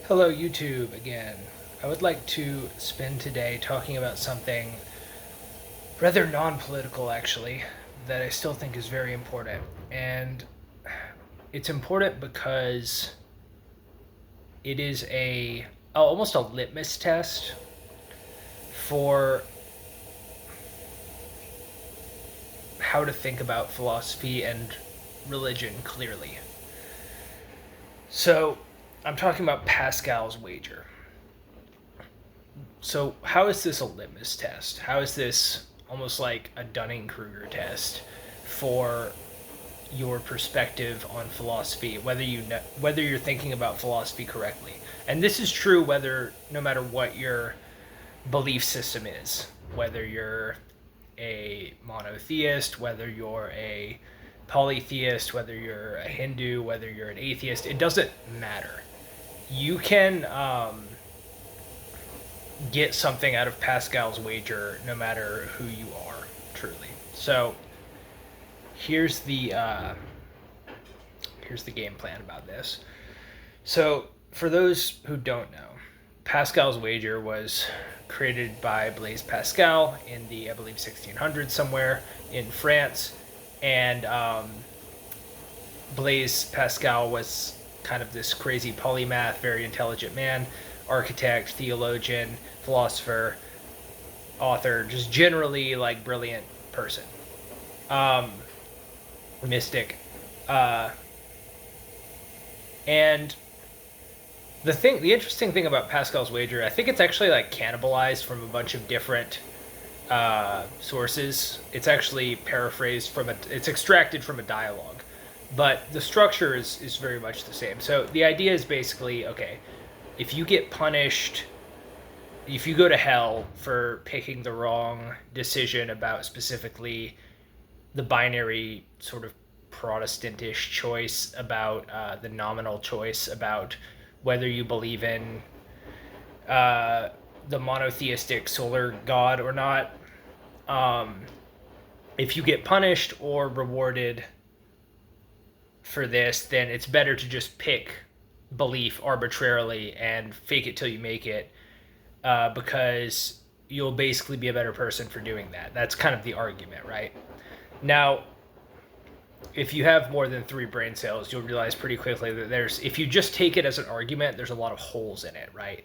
Hello, YouTube again. I would like to spend today talking about something rather non political, actually, that I still think is very important. And it's important because it is almost a litmus test for how to think about philosophy and religion clearly. So, I'm talking about Pascal's wager. So, how is this a litmus test? How is this almost like a Dunning-Kruger test for your perspective on philosophy, whether you're thinking about philosophy correctly? And this is true whether no matter what your belief system is, whether you're a monotheist, whether you're a polytheist, whether you're a Hindu, whether you're an atheist, it doesn't matter. You can get something out of Pascal's wager no matter who you are, truly. So here's the game plan about this. So for those who don't know, Pascal's wager was created by Blaise Pascal in the, I believe, 1600s somewhere in France, and Blaise Pascal was kind of this crazy polymath, very intelligent man, architect, theologian, philosopher, author, just generally like brilliant person, um, mystic, uh, and the interesting thing about Pascal's wager, I think it's actually like cannibalized from a bunch of different sources. It's actually paraphrased it's extracted from a dialogue, but the structure is very much the same. So the idea is basically, okay, if you get punished, if you go to hell for picking the wrong decision about specifically the binary sort of Protestantish choice about the nominal choice about whether you believe in the monotheistic solar god or not, if you get punished or rewarded for this, then it's better to just pick belief arbitrarily and fake it till you make it, because you'll basically be a better person for doing that. That's kind of the argument, right? Now, if you have more than 3 brain cells, you'll realize pretty quickly that if you just take it as an argument, there's a lot of holes in it, right?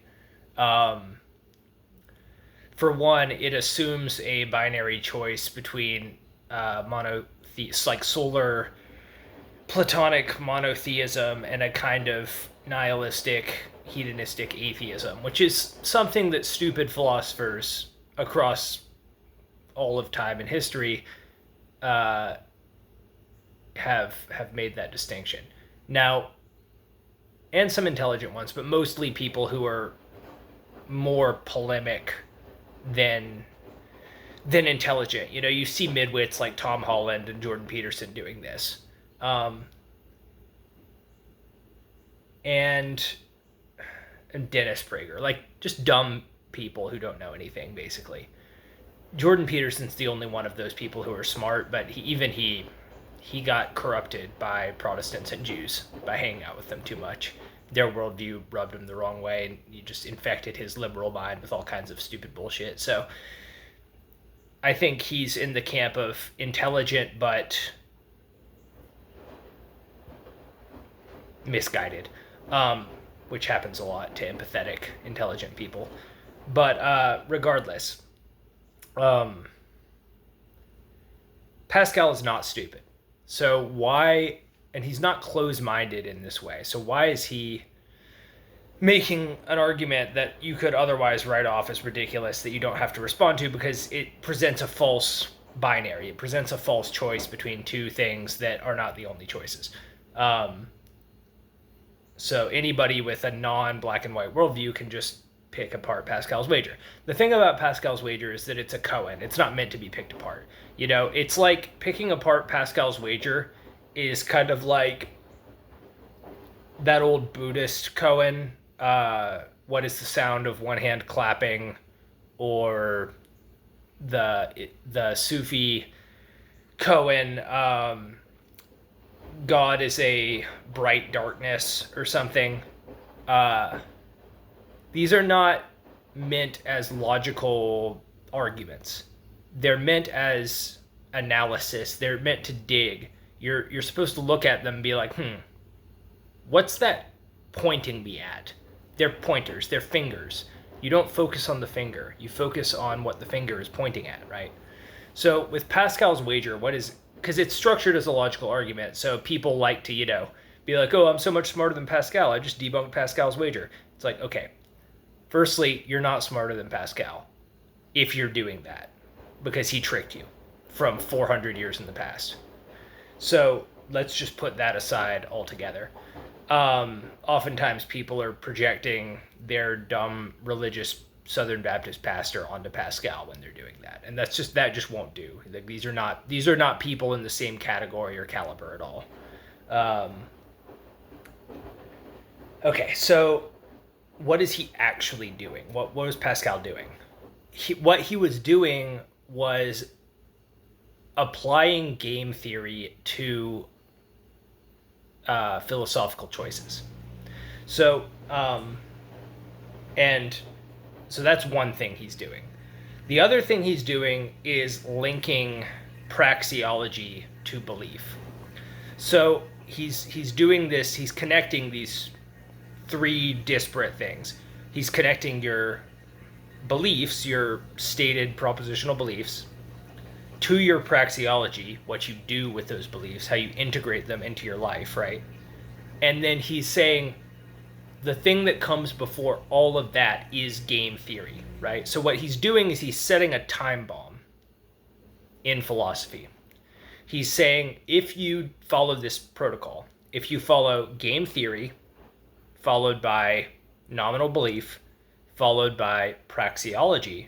For one, it assumes a binary choice between like solar Platonic monotheism and a kind of nihilistic, hedonistic atheism, which is something that stupid philosophers across all of time and history have made that distinction. Now, and some intelligent ones, but mostly people who are more polemic than intelligent. You know, you see midwits like Tom Holland and Jordan Peterson doing this. And Dennis Prager, like just dumb people who don't know anything, basically. Jordan Peterson's the only one of those people who are smart, but he got corrupted by Protestants and Jews by hanging out with them too much. Their worldview rubbed him the wrong way, and you just infected his liberal mind with all kinds of stupid bullshit. So I think he's in the camp of intelligent but misguided, which happens a lot to empathetic, intelligent people. But regardless, Pascal is not stupid. So why, and he's not close-minded in this way, so why is he making an argument that you could otherwise write off as ridiculous that you don't have to respond to because it presents a false binary. It presents a false choice between two things that are not the only choices. So anybody with a non-black and white worldview can just pick apart Pascal's wager. The thing about Pascal's wager is that it's a koan. It's not meant to be picked apart. You know, it's like picking apart Pascal's wager is kind of like that old Buddhist koan, what is the sound of one hand clapping, or the Sufi koan, God is a bright darkness or something. these are not meant as logical arguments. They're meant as analysis. They're meant to dig. You're supposed to look at them and be like, what's that pointing me at? They're pointers, they're fingers. You don't focus on the finger. You focus on what the finger is pointing at, right? So with Pascal's wager, what is, because it's structured as a logical argument, so people like to, be like, oh, I'm so much smarter than Pascal. I just debunked Pascal's wager. It's like, okay, firstly, you're not smarter than Pascal if you're doing that, because he tricked you from 400 years in the past. So let's just put that aside altogether. Oftentimes people are projecting their dumb religious Southern Baptist pastor onto Pascal when they're doing that, and that just won't do. Like, these are not people in the same category or caliber at all. Okay, so what is he actually doing? What was Pascal doing? What he was doing was applying game theory to philosophical choices. So, so that's one thing he's doing. The other thing he's doing is linking praxeology to belief. So he's doing this. He's connecting these three disparate things. He's connecting your beliefs, your stated propositional beliefs, to your praxeology, what you do with those beliefs, how you integrate them into your life, right? And then he's saying the thing that comes before all of that is game theory, right? So what he's doing is he's setting a time bomb in philosophy. He's saying, if you follow this protocol, if you follow game theory, followed by nominal belief, followed by praxeology,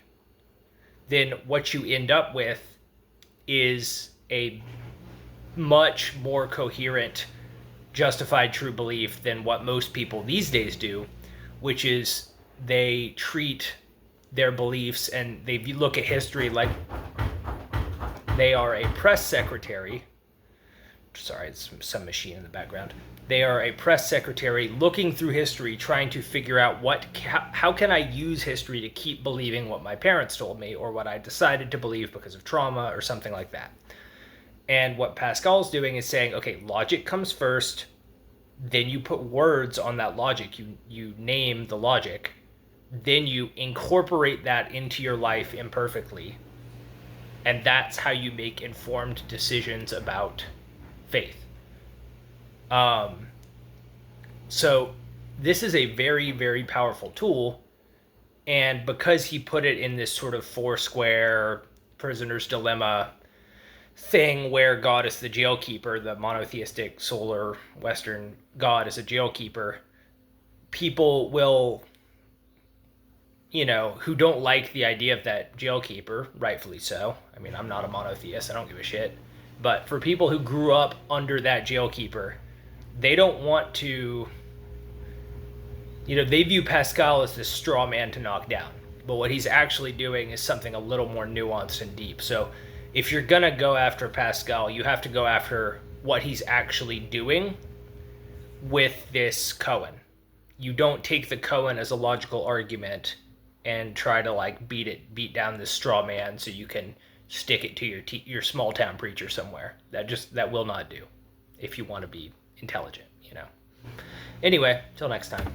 then what you end up with is a much more coherent, justified true belief than what most people these days do, which is they treat their beliefs, and they look at history like they are a press secretary. Sorry, it's some machine in the background. They are a press secretary looking through history, trying to figure out how can I use history to keep believing what my parents told me, or what I decided to believe because of trauma or something like that. And what Pascal's doing is saying, okay, logic comes first, then you put words on that logic, you name the logic, then you incorporate that into your life imperfectly, and that's how you make informed decisions about faith. So this is a very, very powerful tool, and because he put it in this sort of four-square prisoner's dilemma thing where God is the jailkeeper, the monotheistic solar Western God is a jailkeeper, people will, who don't like the idea of that jailkeeper, rightfully so. I mean, I'm not a monotheist, I don't give a shit. But for people who grew up under that jailkeeper, they don't want to, they view Pascal as this straw man to knock down. But what he's actually doing is something a little more nuanced and deep. So if you're going to go after Pascal, you have to go after what he's actually doing with this koan. You don't take the koan as a logical argument and try to beat down this straw man so you can stick it to your small town preacher somewhere. That will not do if you want to be intelligent, Anyway, till next time.